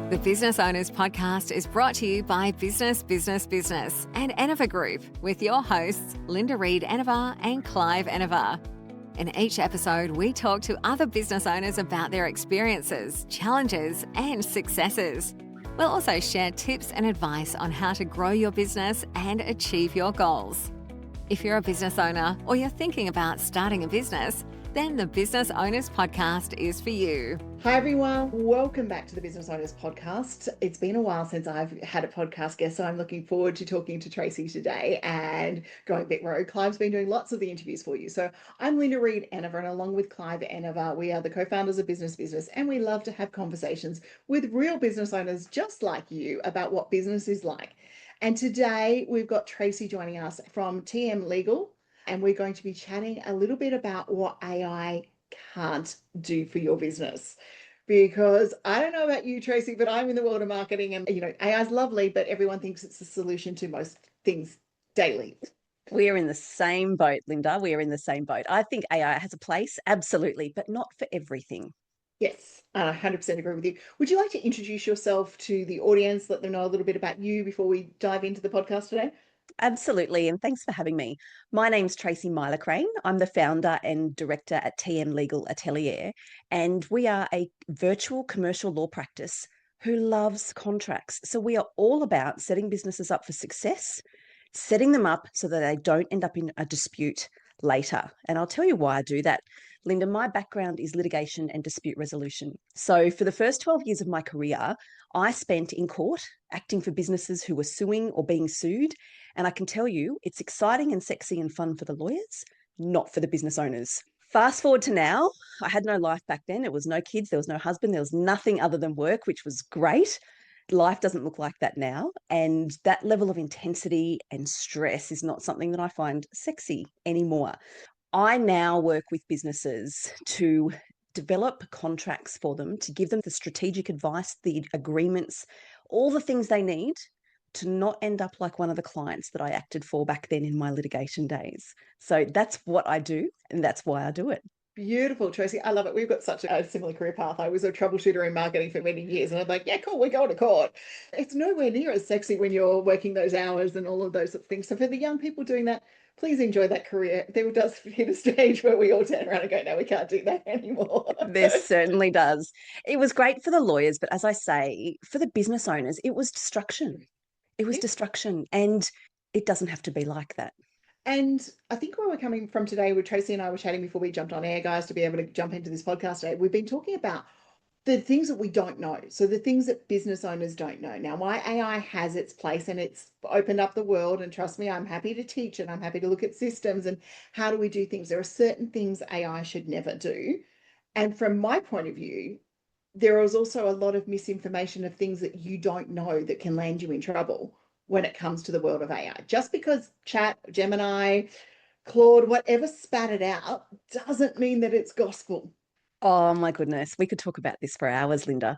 The Business Owners Podcast is brought to you by Business and Enever Group with your hosts, Linda Reed-Enever and Clive Enever. In each episode, we talk to other business owners about their experiences, challenges, and successes. We'll also share tips and advice on how to grow your business and achieve your goals. If you're a business owner or you're thinking about starting a business, then the Business Owners Podcast is for you. Hi everyone, welcome back to the Business Owners Podcast. It's been a while since I've had a podcast guest, so I'm looking forward to talking to Tracey today and going a bit rogue. Clive's been doing lots of the interviews for you. So I'm Linda Reed-Enever, and along with Clive Enever, we are the co-founders of Business, and we love to have conversations with real business owners just like you about what business is like. And today we've got Tracey joining us from TM Legal, and we're going to be chatting a little bit about what AI can't do for your business. Because I don't know about you, Tracey, but I'm in the world of marketing, and AI is lovely, but everyone thinks it's the solution to most things daily. We are in the same boat, Linda. We are in the same boat. I think AI has a place, absolutely, but not for everything. Yes, I 100% agree with you. Would you like to introduce yourself to the audience, let them know a little bit about you before we dive into the podcast today? Absolutely, and thanks for having me. My name's Tracey Mylecharane. I'm the founder and director at TM Legal Atelier, and we are a virtual commercial law practice who loves contracts. So we are all about setting businesses up for success, setting them up so that they don't end up in a dispute later. And I'll tell you why I do that. Linda, my background is litigation and dispute resolution. So for the first 12 years of my career, I spent in court acting for businesses who were suing or being sued. And I can tell you, it's exciting and sexy and fun for the lawyers, not for the business owners. Fast forward to now, I had no life back then. It was no kids, there was no husband, there was nothing other than work, which was great. Life doesn't look like that now. And that level of intensity and stress is not something that I find sexy anymore. I now work with businesses to develop contracts for them, to give them the strategic advice, the agreements, all the things they need to not end up like one of the clients that I acted for back then in my litigation days. So that's what I do, and that's why I do it. Beautiful, Tracey. I love it. We've got such a similar career path. I was a troubleshooter in marketing for many years, and I'm like, yeah, cool, we're going to court. It's nowhere near as sexy when you're working those hours and all of those sorts of things. So for the young people doing that, please enjoy that career. There does hit a stage where we all turn around and go, no, we can't do that anymore. There certainly does. It was great for the lawyers, but as I say, for the business owners, it was destruction. It was destruction, and it doesn't have to be like that. And I think where we're coming from today, with Tracey and I were chatting before we jumped on air, guys, to be able to jump into this podcast today, we've been talking about the things that we don't know. So the things that business owners don't know. Now, why AI has its place and it's opened up the world, and trust me, I'm happy to teach and I'm happy to look at systems and how do we do things. There are certain things AI should never do. And from my point of view, there is also a lot of misinformation of things that you don't know that can land you in trouble when it comes to the world of AI. Just because Chat, Gemini, Claude, whatever spat it out, doesn't mean that it's gospel. Oh my goodness, we could talk about this for hours, Linda.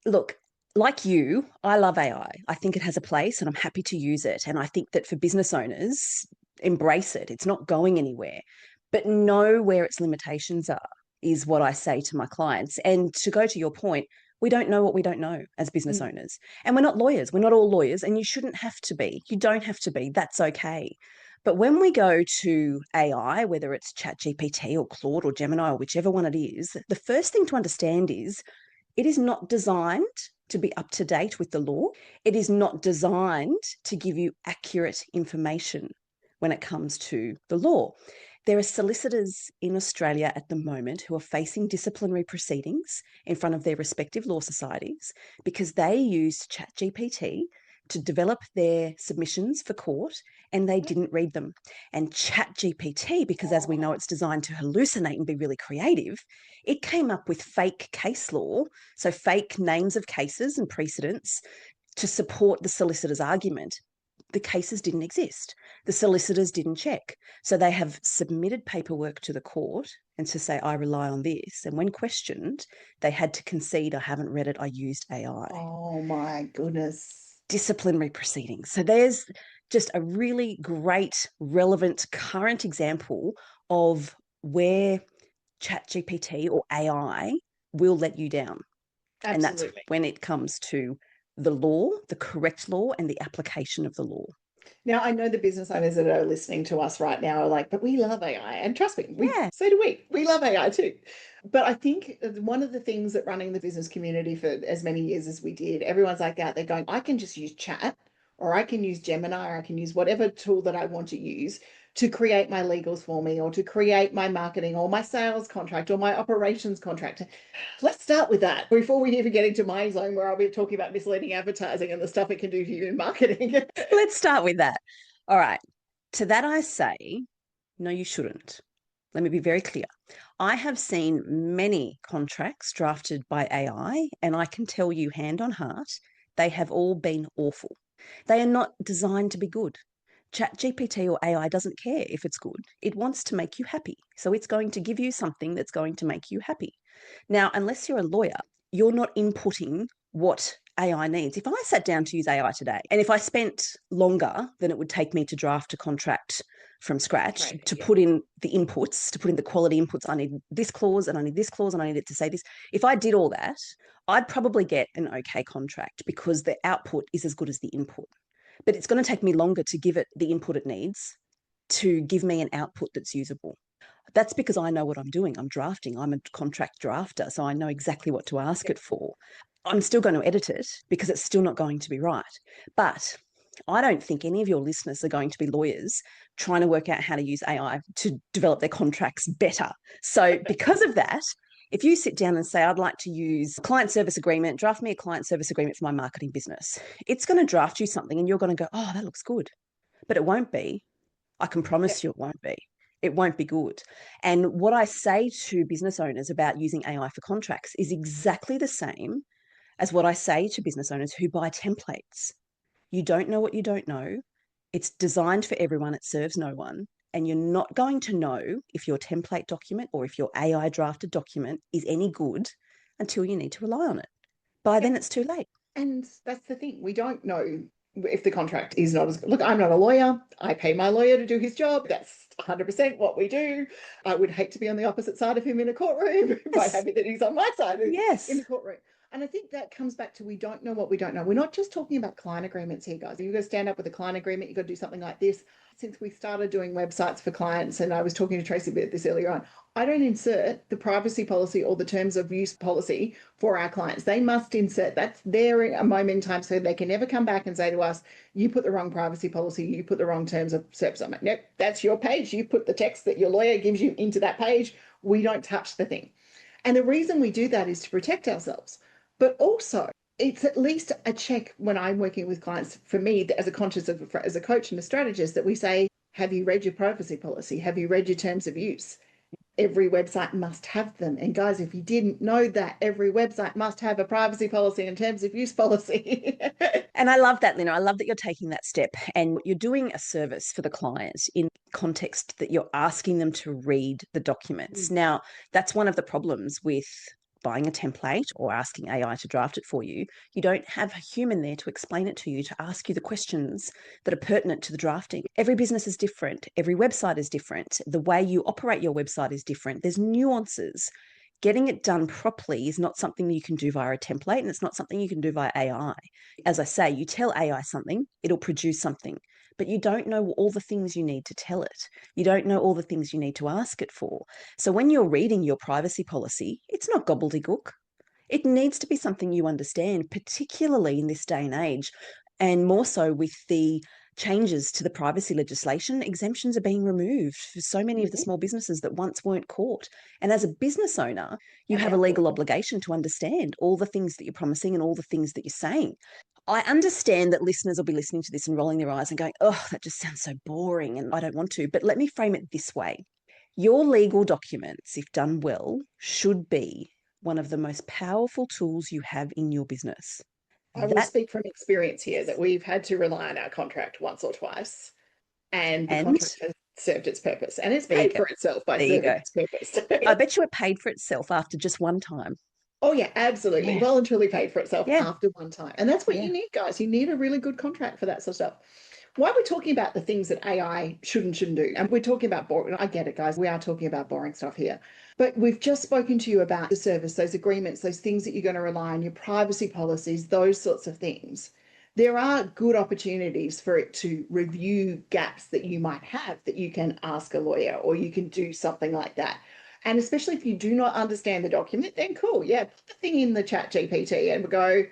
Look, like you, I love AI. I think it has a place and I'm happy to use it. And I think that for business owners, embrace it. It's not going anywhere, but know where its limitations are, is what I say to my clients. And to go to your point, we don't know what we don't know as business owners. And we're not lawyers. We're not all lawyers, and you shouldn't have to be. You don't have to be. That's okay. But when we go to AI, whether it's ChatGPT or Claude or Gemini or whichever one it is, the first thing to understand is it is not designed to be up to date with the law. It is not designed to give you accurate information when it comes to the law. There are solicitors in Australia at the moment who are facing disciplinary proceedings in front of their respective law societies because they used ChatGPT to develop their submissions for court and they didn't read them. And ChatGPT, because as we know it's designed to hallucinate and be really creative, it came up with fake case law, so fake names of cases and precedents to support the solicitor's argument. The cases didn't exist. The solicitors didn't check. So they have submitted paperwork to the court and to say, I rely on this. And when questioned, they had to concede, I haven't read it, I used AI. Oh my goodness. Disciplinary proceedings. So there's just a really great, relevant, current example of where ChatGPT or AI will let you down. And that's Absolutely. when it comes to the law, the correct law, and the application of the law. Now, I know the business owners that are listening to us right now are like, but we love AI. And trust me, Yeah. so do we. We love AI too. But I think one of the things that running the business community for as many years as we did, everyone's like out there going, I can just use chat, or I can use Gemini, or I can use whatever tool that I want to use to create my legals for me, or to create my marketing or my sales contract or my operations contract. Let's start with that before we even get into my zone where I'll be talking about misleading advertising and the stuff it can do for you in marketing. Let's start with that. All right. To that I say, no, you shouldn't. Let me be very clear. I have seen many contracts drafted by AI, and I can tell you hand on heart, they have all been awful. They are not designed to be good. ChatGPT or AI doesn't care if it's good. It wants to make you happy. So it's going to give you something that's going to make you happy. Now, unless you're a lawyer, you're not inputting what AI needs. If I sat down to use AI today, and if I spent longer than it would take me to draft a contract from scratch, Right, to yeah. put in the inputs, to put in the quality inputs, I need this clause and I need this clause and I need it to say this. If I did all that, I'd probably get an okay contract because the output is as good as the input. But it's going to take me longer to give it the input it needs to give me an output that's usable. That's because I know what I'm doing. I'm drafting. I'm a contract drafter, so I know exactly what to ask it for. I'm still going to edit it because it's still not going to be right. But I don't think any of your listeners are going to be lawyers trying to work out how to use AI to develop their contracts better. So because of that, if you sit down and say, I'd like to use client service agreement, draft me a client service agreement for my marketing business, it's going to draft you something and you're going to go, oh, that looks good. But it won't be. I can promise you it won't be. It won't be good. And what I say to business owners about using AI for contracts is exactly the same as what I say to business owners who buy templates. You don't know what you don't know. It's designed for everyone. It serves no one. And you're not going to know if your template document or if your AI drafted document is any good until you need to rely on it. By then, it's too late. And that's the thing. We don't know if the contract is not as good. Look, I'm not a lawyer. I pay my lawyer to do his job. That's 100% what we do. I would hate to be on the opposite side of him in a courtroom. Quite happy that he's on my side in the courtroom. And I think that comes back to we don't know what we don't know. We're not just talking about client agreements here, guys. You've got to stand up with a client agreement. You've got to do something like this. Since we started doing websites for clients, and I was talking to Tracey about this earlier on, I don't insert the privacy policy or the terms of use policy for our clients. They must insert. That's there a moment in time so they can never come back and say to us, you put the wrong privacy policy, you put the wrong terms of service. I'm like, nope, that's your page. You put the text that your lawyer gives you into that page. We don't touch the thing. And the reason we do that is to protect ourselves. But also, it's at least a check when I'm working with clients, for me, as a conscious of as a coach and a strategist, that we say, have you read your privacy policy? Have you read your terms of use? Every website must have them. And guys, if you didn't know that, every website must have a privacy policy and terms of use policy. And I love that, Lina. I love that you're taking that step and you're doing a service for the client in context that you're asking them to read the documents. Now, that's one of the problems with buying a template or asking AI to draft it for you. You don't have a human there to explain it to you, to ask you the questions that are pertinent to the drafting. Every business is different. Every website is different. The way you operate your website is different. There's nuances. Getting it done properly is not something you can do via a template, and it's not something you can do via AI. As I say, you tell AI something, it'll produce something, but you don't know all the things you need to tell it. You don't know all the things you need to ask it for. So when you're reading your privacy policy, it's not gobbledygook. It needs to be something you understand, particularly in this day and age, and more so with the changes to the privacy legislation. Exemptions are being removed for so many of the small businesses that once weren't caught. And as a business owner, you have a legal obligation to understand all the things that you're promising and all the things that you're saying. I understand that listeners will be listening to this and rolling their eyes and going, oh, that just sounds so boring and I don't want to. But let me frame it this way. Your legal documents, if done well, should be one of the most powerful tools you have in your business. I will speak from experience here that we've had to rely on our contract once or twice, and the contract has served its purpose, and it's paid for itself by serving its purpose. I bet you it paid for itself after just one time. Oh, yeah, absolutely. Yeah. Well and truly paid for itself after one time. And that's what Yeah. you need, guys. You need a really good contract for that sort of stuff. Why we're talking about the things that AI should and shouldn't do. And we're talking about boring. I get it, guys. We are talking about boring stuff here. But we've just spoken to you about the service, those agreements, those things that you're going to rely on, your privacy policies, those sorts of things. There are good opportunities for it to review gaps that you might have that you can ask a lawyer or you can do something like that. And especially if you do not understand the document, then cool. Yeah, put the thing in the chat GPT and go,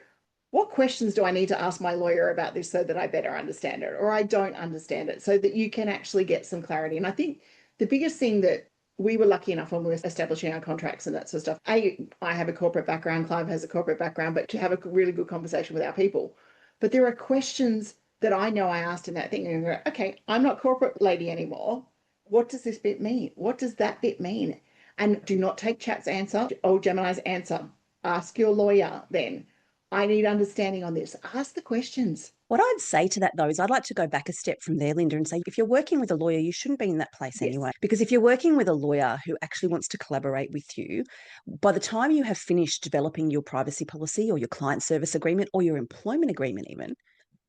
what questions do I need to ask my lawyer about this so that I better understand it or I don't understand it so that you can actually get some clarity. And I think the biggest thing that we were lucky enough when we were establishing our contracts and that sort of stuff. I have a corporate background, Clive has a corporate background, but to have a really good conversation with our people. But there are questions that I know I asked in that thing and go, okay, I'm not corporate lady anymore. What does this bit mean? What does that bit mean? And do not take chat's answer or Gemini's answer. Ask your lawyer then. I need understanding on this. Ask the questions. What I'd say to that, though, is I'd like to go back a step from there, Linda, and say if you're working with a lawyer, you shouldn't be in that place anyway. Because if you're working with a lawyer who actually wants to collaborate with you, by the time you have finished developing your privacy policy or your client service agreement or your employment agreement even,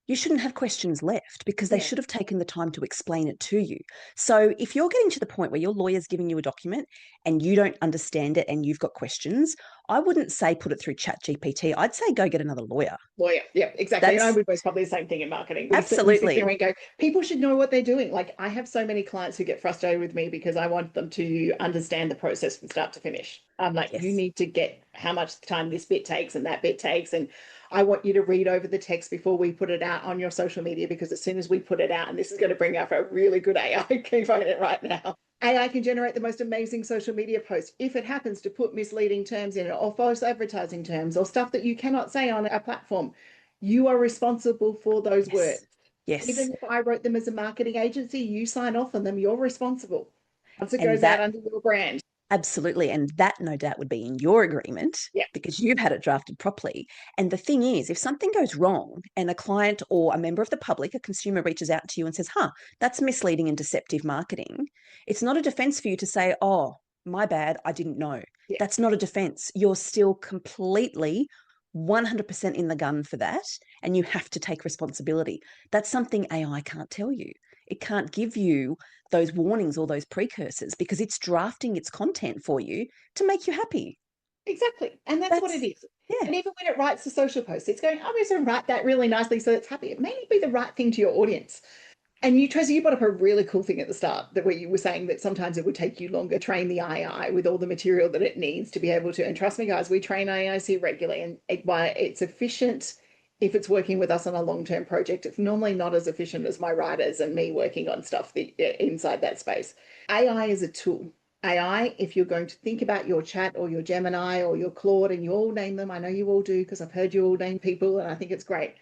you shouldn't have questions left because they should have taken the time to explain it to you. So if you're getting to the point where your lawyer's giving you a document and you don't understand it and you've got questions, I wouldn't say put it through ChatGPT. I'd say go get another lawyer. Lawyer, yeah, exactly. And I would most probably the same thing in marketing. We sit there and go, people should know what they're doing. Like I have so many clients who get frustrated with me because I want them to understand the process from start to finish. I'm like, you need to get how much time this bit takes and that bit takes. And I want you to read over the text before we put it out on your social media, because as soon as we put it out, and this is going to bring up a really good AI, keep on it right now. AI can generate the most amazing social media posts if it happens to put misleading terms in it or false advertising terms or stuff that you cannot say on a platform. You are responsible for those words. Yes. Even if I wrote them as a marketing agency, you sign off on them, you're responsible. Once it goes out under your brand. Absolutely. And that no doubt would be in your agreement because you've had it drafted properly. And the thing is, if something goes wrong and a client or a member of the public, a consumer reaches out to you and says, that's misleading and deceptive marketing, it's not a defense for you to say, oh, my bad, I didn't know. That's not a defense. You're still completely 100% in the gun for that. And you have to take responsibility. That's something AI can't tell you. It can't give you those warnings or those precursors because it's drafting its content for you to make you happy. Exactly. And that's what it is. Yeah. And even when it writes the social post, it's going, I'm going to write that really nicely so it's happy. It may not be the right thing to your audience. And you, Tracey, you brought up a really cool thing at the start that where you were saying that sometimes it would take you longer to train the AI with all the material that it needs to be able to. And trust me, guys, we train AIs here regularly, and it's efficient. If it's working with us on a long-term project, it's normally not as efficient as my writers and me working on stuff inside that space. AI is a tool. AI, if you're going to think about your chat or your Gemini or your Claude, and you all name them, I know you all do because I've heard you all name people and I think it's great,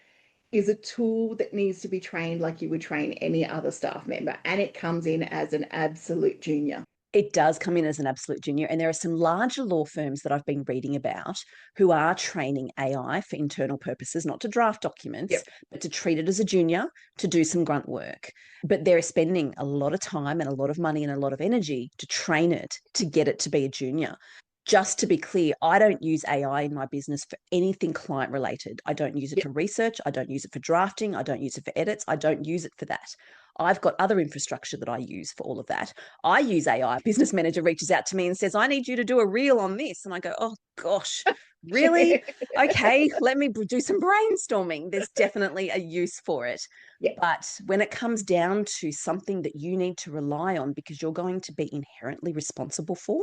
is a tool that needs to be trained like you would train any other staff member. And it comes in as an absolute junior. It does come in as an absolute junior. And there are some larger law firms that I've been reading about who are training AI for internal purposes, not to draft documents, but to treat it as a junior, to do some grunt work. But they're spending a lot of time and a lot of money and a lot of energy to train it, to get it to be a junior. Just to be clear, I don't use AI in my business for anything client related. I don't use it for research. I don't use it for drafting. I don't use it for edits. I don't use it for that. I've got other infrastructure that I use for all of that. I use AI. Business manager reaches out to me and says, I need you to do a reel on this. And I go, oh gosh, really? Okay, let me do some brainstorming. There's definitely a use for it. But when it comes down to something that you need to rely on because you're going to be inherently responsible for,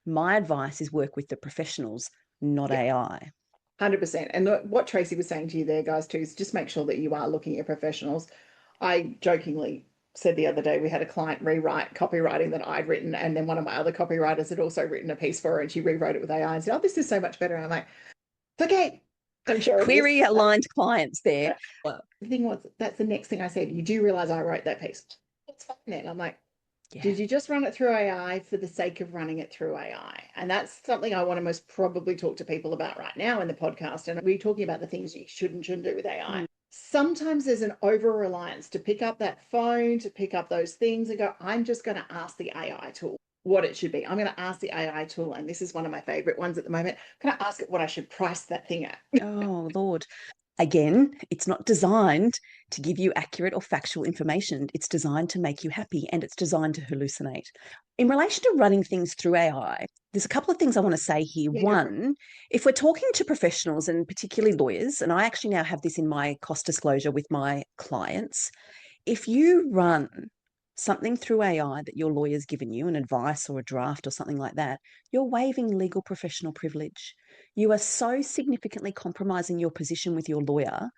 my advice is work with the professionals, not AI. 100%. And what Tracey was saying to you there, guys, too, is just make sure that you are looking at professionals. I jokingly said the other day we had a client rewrite copywriting that I'd written, and then one of my other copywriters had also written a piece for her, and she rewrote it with AI and said, oh, this is so much better. And I'm like, it's okay. I'm sure query aligned clients there. Well, the thing was, that's the next thing I said. You do realize I wrote that piece. What's fine. I'm like, did you just run it through AI for the sake of running it through AI? And that's something I want to most probably talk to people about right now in the podcast. And we're talking about the things you shouldn't do with AI. Sometimes there's an over-reliance to pick up that phone, to pick up those things and go, I'm just going to ask the AI tool what it should be. I'm going to ask the AI tool, and this is one of my favorite ones at the moment. I'm going to ask it what I should price that thing at. Oh, Lord. Again, it's not designed to give you accurate or factual information. It's designed to make you happy, and it's designed to hallucinate. In relation to running things through AI, there's a couple of things I want to say here. Yeah, one, if we're talking to professionals and particularly lawyers, and I actually now have this in my cost disclosure with my clients, if you run something through AI that your lawyer's given you, an advice or a draft or something like that, you're waiving legal professional privilege. You are so significantly compromising your position with your lawyer.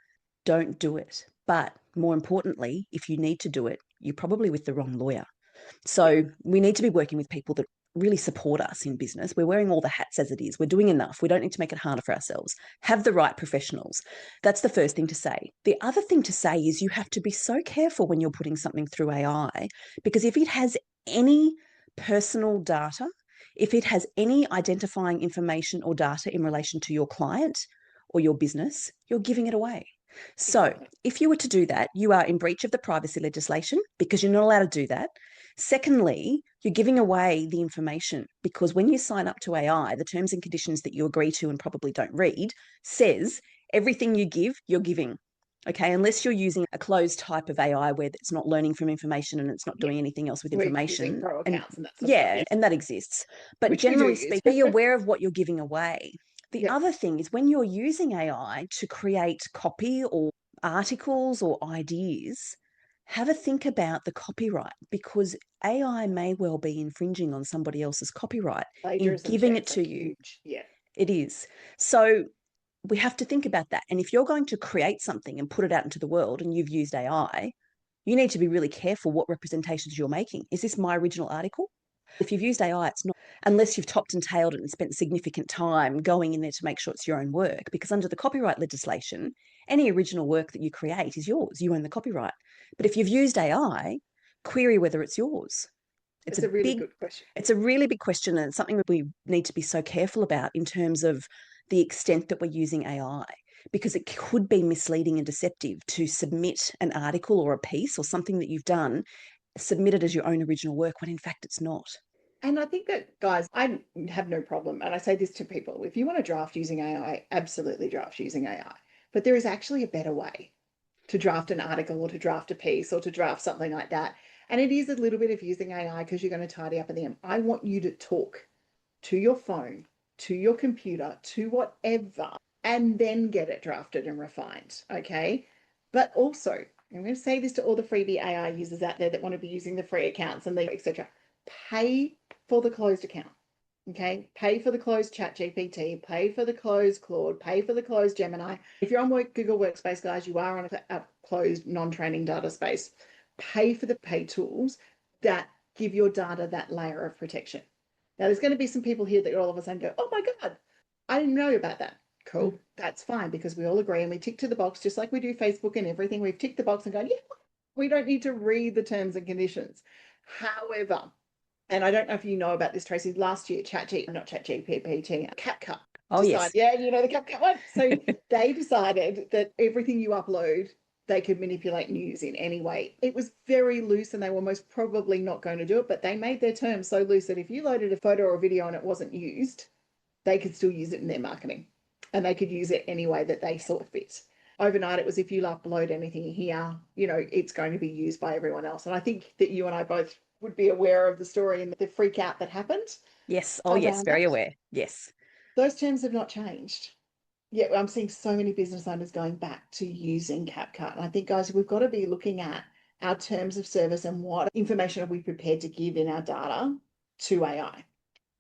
Don't do it. But more importantly, if you need to do it, you're probably with the wrong lawyer. So we need to be working with people that really support us in business. We're wearing all the hats as it is. We're doing enough. We don't need to make it harder for ourselves. Have the right professionals. That's the first thing to say. The other thing to say is you have to be so careful when you're putting something through AI, because if it has any personal data, if it has any identifying information or data in relation to your client or your business, you're giving it away. So if you were to do that, you are in breach of the privacy legislation because you're not allowed to do that. Secondly, you're giving away the information because when you sign up to AI, the terms and conditions that you agree to and probably don't read says everything you give, you're giving. Okay, unless you're using a closed type of AI where it's not learning from information and it's not doing anything else with we're information. using pro And accounts and that sort of stuff. and that exists. But Which we do generally use. speaking, be aware of what you're giving away. The Yeah. other thing is when you're using AI to create copy or articles or ideas, have a think about the copyright, because AI may well be infringing on somebody else's copyright in Plagiarism giving it checks to are you. huge. Yeah. It is. So we have to think about that. And if you're going to create something and put it out into the world and you've used AI, you need to be really careful what representations you're making. Is this my original article? If you've used AI, it's not, unless you've topped and tailed it and spent significant time going in there to make sure it's your own work. Because under the copyright legislation, any original work that you create is yours. You own the copyright. But if you've used AI, query whether it's yours. It's a really good question. It's a really big question, and it's something that we need to be so careful about in terms of the extent that we're using AI, because it could be misleading and deceptive to submit an article or a piece or something that you've done, submit it as your own original work when in fact it's not. And I think that, guys, I have no problem. And I say this to people, if you want to draft using AI, absolutely draft using AI. But there is actually a better way to draft an article or to draft a piece or to draft something like that. And it is a little bit of using AI because you're going to tidy up at the end. I want you to talk to your phone, to your computer, to whatever, and then get it drafted and refined. Okay. But also, I'm going to say this to all the freebie AI users out there that want to be using the free accounts and the etc. Pay for the closed account. Okay, pay for the closed Chat GPT, pay for the closed Claude, pay for the closed Gemini. If you're on Google Workspace, guys, you are on a closed non-training data space. Pay for the pay tools that give your data that layer of protection. Now, there's going to be some people here that all of a sudden go, oh my God, I didn't know about that. Cool, that's fine, because we all agree and we tick to the box just like we do Facebook and everything. We've ticked the box and gone, yeah, we don't need to read the terms and conditions. However, and I don't know if you know about this, Tracey, last year, CapCut. Oh, yes. Yeah, you know the CapCut one. So they decided that everything you upload, they could manipulate and use in any way. It was very loose and they were most probably not going to do it, but they made their terms so loose that if you loaded a photo or a video and it wasn't used, they could still use it in their marketing and they could use it any way that they saw fit. Overnight, it was if you upload anything here, you know, it's going to be used by everyone else. And I think that you and I both would be aware of the story and the freak out that happened. Yes. Oh, yes. Very aware. Yes. Those terms have not changed. Yeah, I'm seeing so many business owners going back to using CapCut. And I think, guys, we've got to be looking at our terms of service and what information are we prepared to give in our data to AI.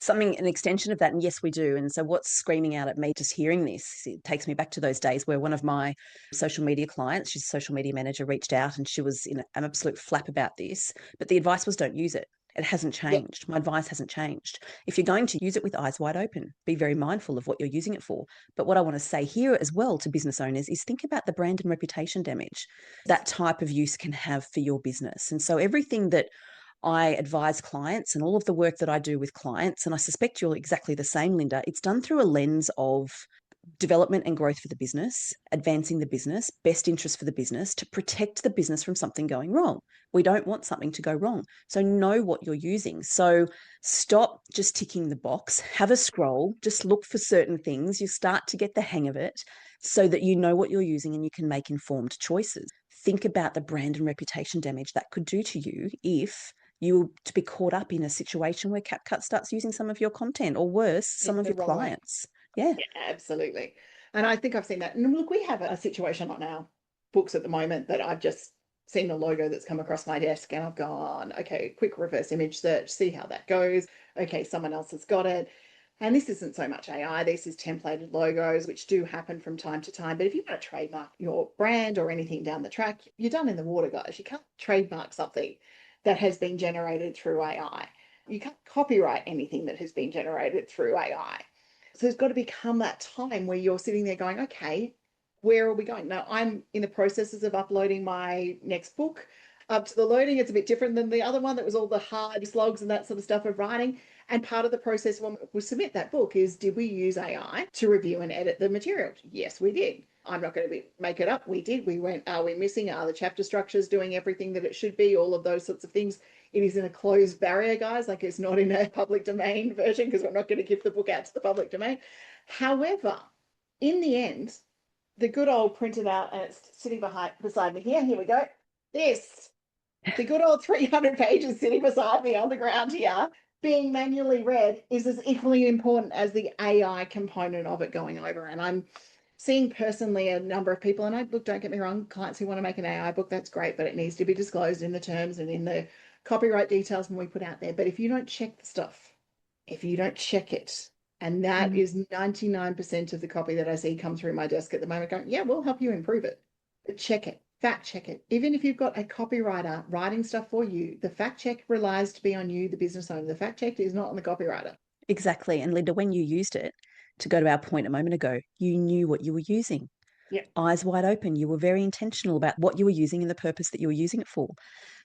An extension of that, and yes, we do. And so what's screaming out at me just hearing this, it takes me back to those days where one of my social media clients, she's a social media manager, reached out and she was in an absolute flap about this, but the advice was don't use it. It hasn't changed. Yep. My advice hasn't changed. If you're going to use it with eyes wide open, be very mindful of what you're using it for. But what I want to say here as well to business owners is think about the brand and reputation damage that type of use can have for your business. And so everything that I advise clients and all of the work that I do with clients, and I suspect you're exactly the same, Linda, it's done through a lens of development and growth for the business, advancing the business, best interest for the business, to protect the business from something going wrong. We don't want something to go wrong. So know what you're using. So stop just ticking the box, have a scroll, just look for certain things. You start to get the hang of it so that you know what you're using and you can make informed choices. Think about the brand and reputation damage that could do to you if you were to be caught up in a situation where CapCut starts using some of your content, or worse, some of your clients. Yeah. Yeah, absolutely. And I think I've seen that. And look, we have a situation on our books at the moment that I've just seen a logo that's come across my desk and I've gone, okay, quick reverse image search, see how that goes. Okay, someone else has got it. And this isn't so much AI, this is templated logos, which do happen from time to time. But if you want to trademark your brand or anything down the track, you're done in the water, guys. You can't trademark something that has been generated through AI. You can't copyright anything that has been generated through AI. So there's got to become that time where you're sitting there going, okay, where are we going? Now, I'm in the processes of uploading my next book up to the loading. It's a bit different than the other one that was all the hard slogs and that sort of stuff of writing. And part of the process when we submit that book is, did we use AI to review and edit the material? Yes, we did. I'm not going to make it up. We did. We went, are we missing? Are the chapter structures doing everything that it should be? All of those sorts of things. It is in a closed barrier, guys. Like, it's not in a public domain version because we're not going to give the book out to the public domain. However, in the end, the good old printed out, and it's sitting beside me here. Here we go. The good old 300 pages sitting beside me on the ground here, being manually read, is as equally important as the AI component of it going over. And I'm seeing personally a number of people, and look, don't get me wrong, clients who want to make an AI book, that's great, but it needs to be disclosed in the terms and in the copyright details when we put out there. But if you don't check the stuff, if you don't check it, and that is 99% of the copy that I see come through my desk at the moment going, yeah, we'll help you improve it. But check it, fact check it. Even if you've got a copywriter writing stuff for you, the fact check relies to be on you, the business owner. The fact check is not on the copywriter. Exactly. And Linda, when you used it, to go to our point a moment ago, you knew what you were using. Yeah. Eyes wide open. You were very intentional about what you were using and the purpose that you were using it for.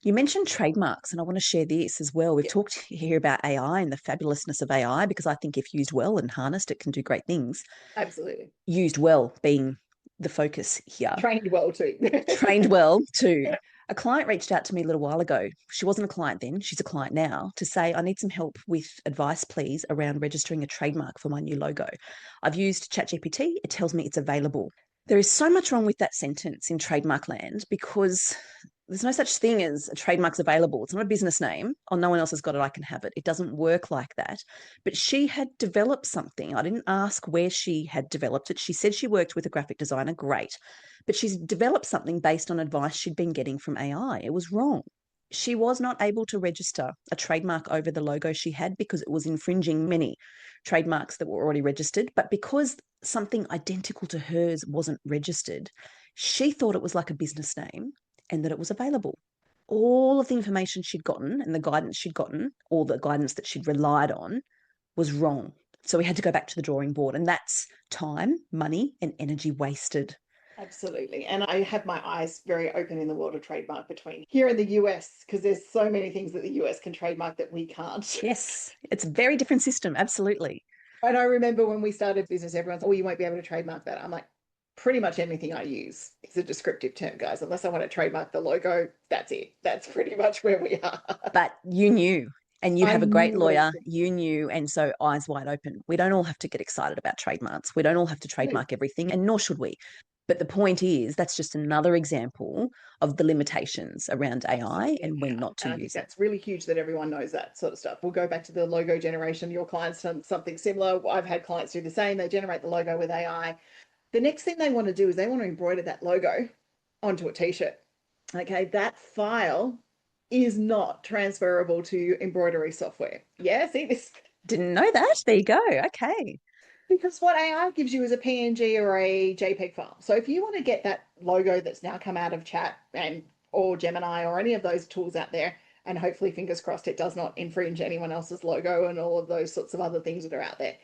You mentioned trademarks, and I want to share this as well. We've talked here about AI and the fabulousness of AI, because I think if used well and harnessed, it can do great things. Absolutely. Used well being the focus here. Trained well too. Trained well too. A client reached out to me a little while ago. She wasn't a client then, she's a client now, to say, I need some help with advice, please, around registering a trademark for my new logo. I've used ChatGPT. It tells me it's available. There is so much wrong with that sentence in trademark land, because there's no such thing as a trademark's available. It's not a business name. Oh, no one else has got it, I can have it. It doesn't work like that. But she had developed something. I didn't ask where she had developed it. She said she worked with a graphic designer. Great. But she's developed something based on advice she'd been getting from AI. It was wrong. She was not able to register a trademark over the logo she had because it was infringing many trademarks that were already registered. But because something identical to hers wasn't registered, she thought it was like a business name and that it was available. All of the information she'd gotten and the guidance she'd gotten, or the guidance that she'd relied on, was wrong. So we had to go back to the drawing board, and that's time, money, and energy wasted. Absolutely. And I have my eyes very open in the world of trademark between here in the US, because there's so many things that the US can trademark that we can't. Yes, it's a very different system. Absolutely. And I remember when we started business, everyone's, oh, you won't be able to trademark that. I'm like, pretty much anything I use is a descriptive term, guys. Unless I want to trademark the logo, that's it. That's pretty much where we are. But you knew, and you have a great lawyer. Everything. You knew, and so eyes wide open. We don't all have to get excited about trademarks. We don't all have to trademark everything, and nor should we. But the point is, that's just another example of the limitations around AI and when not to use it. That's really huge that everyone knows that sort of stuff. We'll go back to the logo generation. Your clients done something similar. I've had clients do the same. They generate the logo with AI. The next thing they want to do is they want to embroider that logo onto a t-shirt. Okay, that file is not transferable to embroidery software. Yeah, see this? Didn't know that. There you go. Okay. Because what AI gives you is a PNG or a JPEG file. So if you want to get that logo that's now come out of Chat and or Gemini or any of those tools out there, and hopefully, fingers crossed, it does not infringe anyone else's logo and all of those sorts of other things that are out there,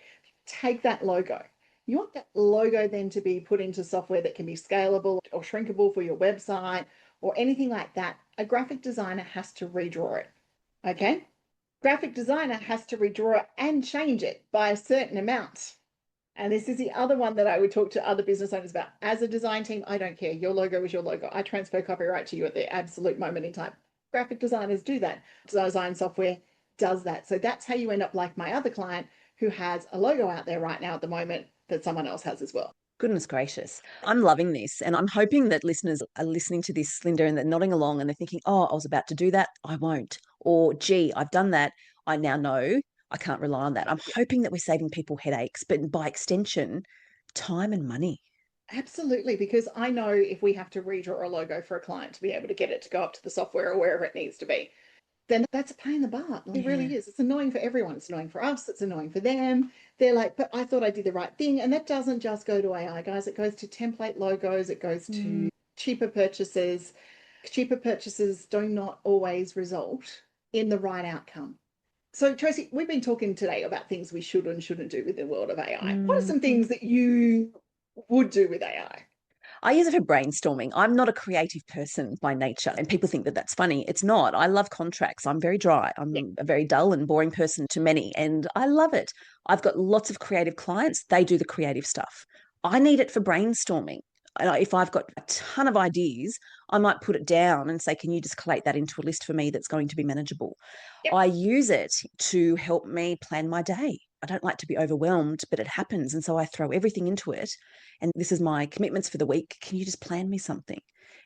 take that logo. You want that logo then to be put into software that can be scalable or shrinkable for your website or anything like that. A graphic designer has to redraw it. Okay? Graphic designer has to redraw it and change it by a certain amount. And this is the other one that I would talk to other business owners about. As a design team, I don't care. Your logo is your logo. I transfer copyright to you at the absolute moment in time. Graphic designers do that. Design software does that. So that's how you end up like my other client who has a logo out there right now at the moment that someone else has as well. Goodness gracious. I'm loving this. And I'm hoping that listeners are listening to this, Linda, and they're nodding along and they're thinking, oh, I was about to do that. I won't. Or, gee, I've done that. I now know I can't rely on that. I'm hoping that we're saving people headaches, but by extension, time and money. Absolutely, because I know if we have to redraw a logo for a client to be able to get it to go up to the software or wherever it needs to be, then that's a pain in the butt. It really is. It's annoying for everyone. It's annoying for us. It's annoying for them. They're like, but I thought I did the right thing. And that doesn't just go to AI, guys. It goes to template logos. It goes to cheaper purchases. Cheaper purchases do not always result in the right outcome. So, Tracey, we've been talking today about things we should and shouldn't do with the world of AI. What are some things that you would do with AI? I use it for brainstorming. I'm not a creative person by nature, and people think that that's funny. It's not. I love contracts. I'm very dry. I'm a very dull and boring person to many, and I love it. I've got lots of creative clients. They do the creative stuff. I need it for brainstorming. If I've got a ton of ideas, I might put it down and say, can you just collate that into a list for me that's going to be manageable? Yep. I use it to help me plan my day. I don't like to be overwhelmed, but it happens. And so I throw everything into it. And this is my commitments for the week. Can you just plan me something?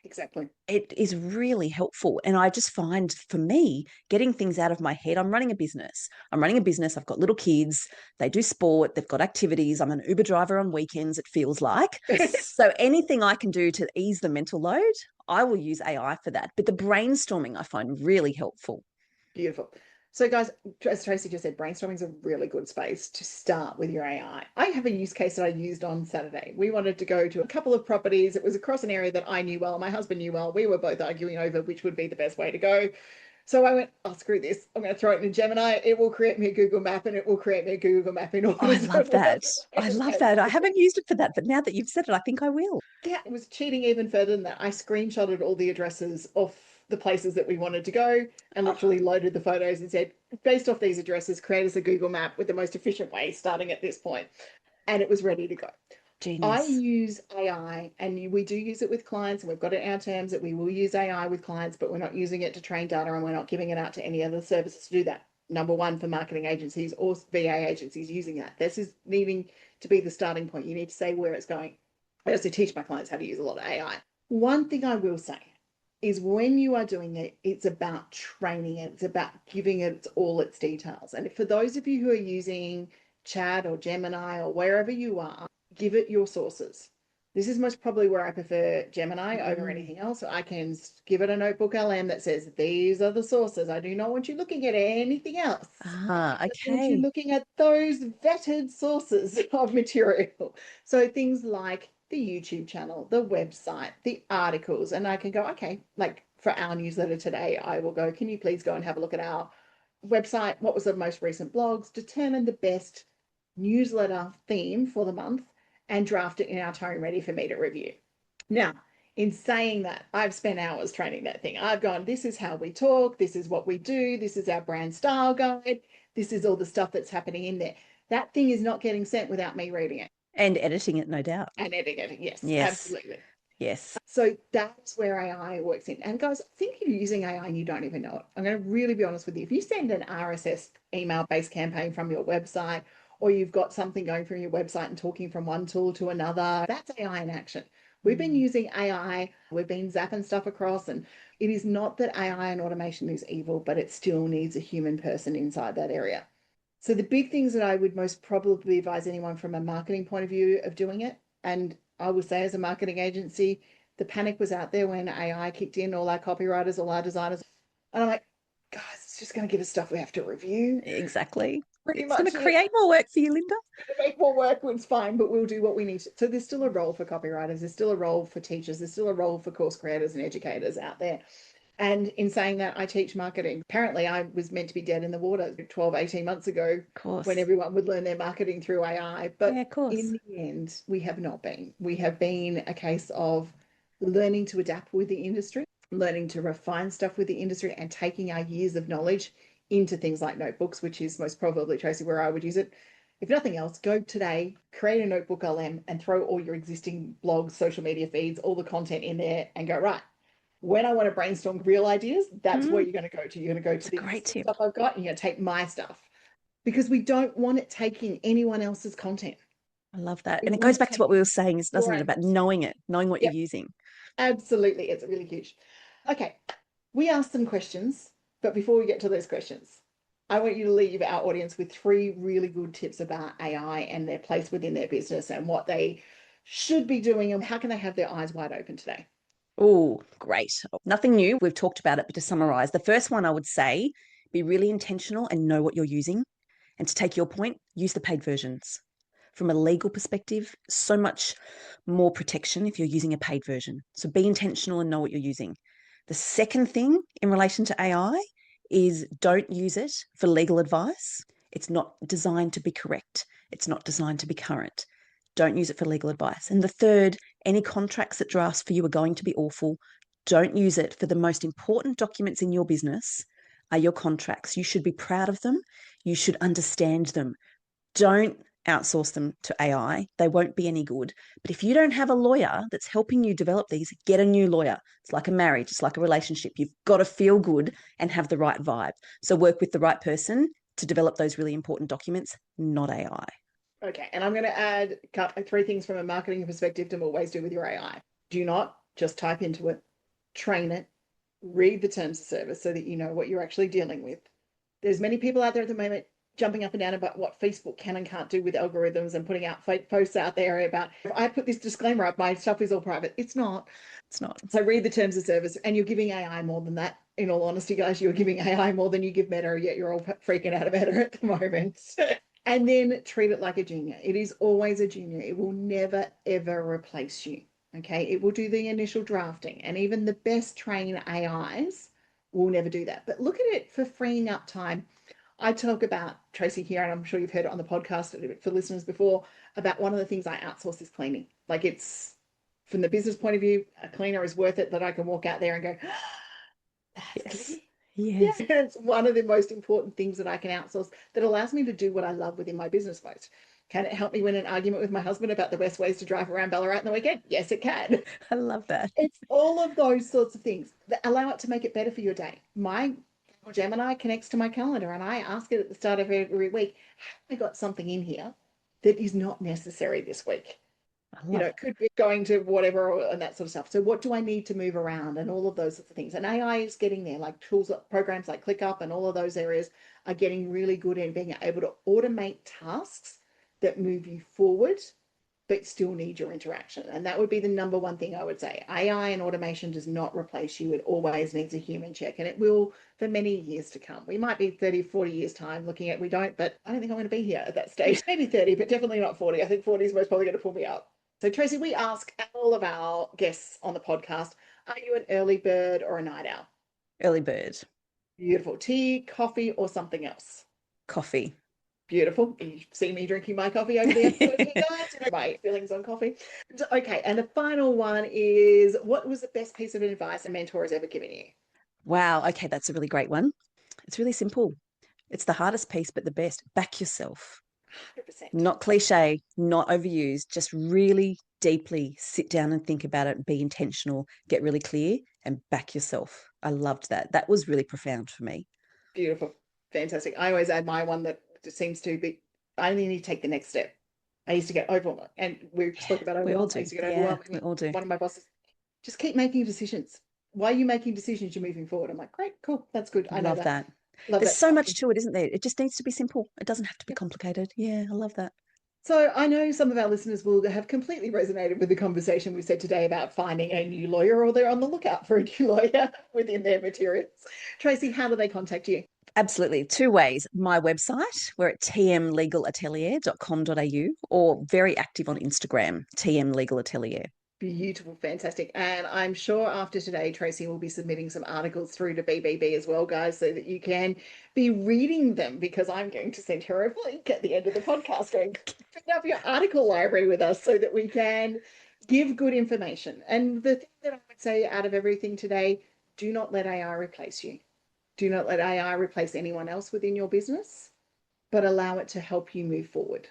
Exactly. It is really helpful. And I just find for me, getting things out of my head, I'm running a business. I've got little kids. They do sport. They've got activities. I'm an Uber driver on weekends, it feels like. So anything I can do to ease the mental load, I will use AI for that. But the brainstorming I find really helpful. Beautiful. So, guys, as Tracey just said, brainstorming is a really good space to start with your AI. I have a use case that I used on Saturday. We wanted to go to a couple of properties. It was across an area that I knew well, my husband knew well. We were both arguing over which would be the best way to go. So I went, oh, screw this. I'm going to throw it in Gemini. It will create me a Google map and it will create me a Google map in order. Oh, I love that. I love that. I haven't used it for that, but now that you've said it, I think I will. Yeah, it was cheating even further than that. I screenshotted all the addresses of the places that we wanted to go and literally loaded the photos and said, based off these addresses, create us a Google map with the most efficient way starting at this point. And it was ready to go. Genius. I use AI and we do use it with clients, and we've got it in our terms that we will use AI with clients, but we're not using it to train data and we're not giving it out to any other services to do that. Number one, for marketing agencies or VA agencies using that. This is needing to be the starting point. You need to say where it's going. I also teach my clients how to use a lot of AI. One thing I will say is when you are doing it, it's about training it. It's about giving it all its details. And for those of you who are using Chat or Gemini or wherever you are, give it your sources. This is most probably where I prefer Gemini over anything else. I can give it a notebook LM that says, these are the sources. I do not want you looking at anything else. Ah, I want you okay. looking at those vetted sources of material. So things like the YouTube channel, the website, the articles, and I can go, okay, like for our newsletter today, I will go, can you please go and have a look at our website? What was the most recent blogs? Determine the best newsletter theme for the month and draft it in our tone ready for me to review. Now, in saying that, I've spent hours training that thing. I've gone, this is how we talk, this is what we do, this is our brand style guide, this is all the stuff that's happening in there. That thing is not getting sent without me reading it. And editing it, no doubt. And editing it, yes, Yes. absolutely. Yes. So that's where AI works in. And guys, think you're using AI and you don't even know it. I'm going to really be honest with you. If you send an RSS email-based campaign from your website, or you've got something going from your website and talking from one tool to another, that's AI in action. We've been using AI, we've been zapping stuff across, and it is not that AI and automation is evil, but it still needs a human person inside that area. So the big things that I would most probably advise anyone from a marketing point of view of doing it, and I would say as a marketing agency, the panic was out there when AI kicked in, all our copywriters, all our designers. And I'm like, guys, it's just going to give us stuff we have to review. Exactly. Pretty It's much going to create more work for you, Linda. make more work, it's fine, but we'll do what we need to. So there's still a role for copywriters, there's still a role for teachers, there's still a role for course creators and educators out there. And in saying that, I teach marketing. Apparently, I was meant to be dead in the water 12, 18 months ago when everyone would learn their marketing through AI. But yeah, of course. in the end, we have not been. We have been a case of learning to adapt with the industry, learning to refine stuff with the industry, and taking our years of knowledge into things like notebooks, which is most probably, Tracey, where I would use it. if nothing else, go today, create a notebook LM and throw all your existing blogs, social media feeds, all the content in there and go, right, when I want to brainstorm real ideas, that's where you're going to go to. You're going to go to the great tip. stuff I've got and you're going to take my stuff because we don't want it taking anyone else's content. I love that. And it goes back to what we were saying, doesn't it, about knowing it, knowing what you're using. Absolutely. It's really huge. Okay. We asked some questions, but before we get to those questions, I want you to leave our audience with 3 really good tips about AI and their place within their business and what they should be doing and how can they have their eyes wide open today. Oh, great. Nothing new. We've talked about it, but to summarize, the first one I would say, be really intentional and know what you're using. And to take your point, use the paid versions. From a legal perspective, so much more protection if you're using a paid version. So be intentional and know what you're using. The second thing in relation to AI is don't use it for legal advice. It's not designed to be correct. It's not designed to be current. Don't use it for legal advice. And the third, any contracts that drafts for you are going to be awful. Don't use it for the most important documents in your business are your contracts. You should be proud of them. You should understand them. Don't outsource them to AI. They won't be any good. But if you don't have a lawyer that's helping you develop these, get a new lawyer. It's like a marriage, it's like a relationship. You've got to feel good and have the right vibe. So work with the right person to develop those really important documents, not AI. Okay, and I'm going to add 3 things from a marketing perspective to always do with your AI. Do not just type into it, train it, read the terms of service so that you know what you're actually dealing with. There's many people out there at the moment jumping up and down about what Facebook can and can't do with algorithms and putting out fake posts out there about, if I put this disclaimer up, my stuff is all private. It's not. It's not. So read the terms of service, and you're giving AI more than that. In all honesty, guys, you're giving AI more than you give Meta, yet you're all freaking out about it at the moment. And then treat it like a junior. It is always a junior. It will never, ever replace you. Okay. It will do the initial drafting, and even the best trained AIs will never do that. But look at it for freeing up time. I talk about, Tracey, here, and I'm sure you've heard it on the podcast for listeners before, about one of the things I outsource is cleaning. Like, it's from the business point of view, a cleaner is worth it, that I can walk out there and go, Yes. Yes. Yeah, it's one of the most important things that I can outsource that allows me to do what I love within my business most. Can it help me win an argument with my husband about the best ways to drive around Ballarat in the weekend? Yes, it can. I love that. It's all of those sorts of things that allow it to make it better for your day. My Gemini connects to my calendar, and I ask it at the start of every week, have I got something in here that is not necessary this week? It could be going to whatever and that sort of stuff. So what do I need to move around and all of those sorts of things? And AI is getting there, like tools, programs like ClickUp and all of those areas are getting really good in being able to automate tasks that move you forward, but still need your interaction. And that would be the number one thing I would say. AI and automation does not replace you. It always needs a human check, and it will for many years to come. We might be 30, 40 years time looking at, we don't, but I don't think I'm going to be here at that stage. Maybe 30, but definitely not 40. I think 40 is most probably going to pull me up. So Tracey, we ask all of our guests on the podcast, are you an early bird or a night owl? Early bird. Beautiful. Tea, coffee, or something else? Coffee. Beautiful. You see me drinking my coffee over the episode here, guys. You know my feelings on coffee. Okay, and the final one is, what was the best piece of advice a mentor has ever given you? Wow. Okay, that's a really great one. It's really simple. It's the hardest piece, but the best. Back yourself. 100%. Not cliche, not overused. Just really deeply sit down and think about it and be intentional, get really clear and back yourself. I loved that. That was really profound for me. Beautiful. Fantastic. I always add my one that seems to be, I only need to take the next step. I used to get overwhelmed, and we spoke about overwhelmed. We all do. I used to get overwhelmed. We all do. One of my bosses, just keep making decisions. Why are you making decisions? You're moving forward. I'm like, great, cool, that's good. I know love that. Love There's that so much to it, isn't there? It just needs to be simple. It doesn't have to be complicated. Yeah, I love that. So I know some of our listeners will have completely resonated with the conversation we said today about finding a new lawyer, or they're on the lookout for a new lawyer within their materials. Tracey, how do they contact you? Absolutely. 2 ways. My website, we're at tmlegalatelier.com.au, or very active on Instagram, TM Legal Atelier. Beautiful, fantastic. And I'm sure after today, Tracey will be submitting some articles through to BBB as well, guys, so that you can be reading them, because I'm going to send her a link at the end of the podcast going, pick up your article library with us so that we can give good information. And the thing that I would say out of everything today, do not let AI replace you. Do not let AI replace anyone else within your business. but allow it to help you move forward.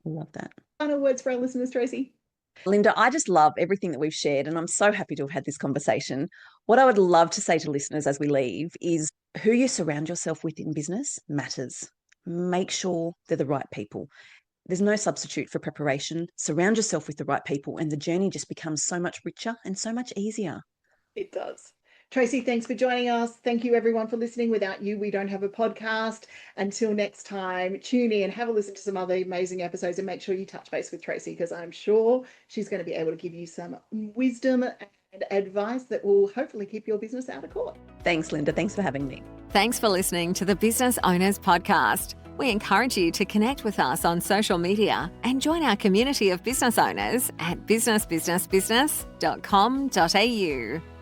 I love that. Final words for our listeners, Tracey? Linda, I just love everything that we've shared, and I'm so happy to have had this conversation. What I would love to say to listeners as we leave is who you surround yourself with in business matters. Make sure they're the right people. There's no substitute for preparation. Surround yourself with the right people, and the journey just becomes so much richer and so much easier. It does. Tracey, thanks for joining us. Thank you, everyone, for listening. Without you, we don't have a podcast. Until next time, tune in, have a listen to some other amazing episodes, and make sure you touch base with Tracey, because I'm sure she's going to be able to give you some wisdom and advice that will hopefully keep your business out of court. Thanks, Linda. Thanks for having me. Thanks for listening to the Business Owners Podcast. We encourage you to connect with us on social media and join our community of business owners at businessbusinessbusiness.com.au.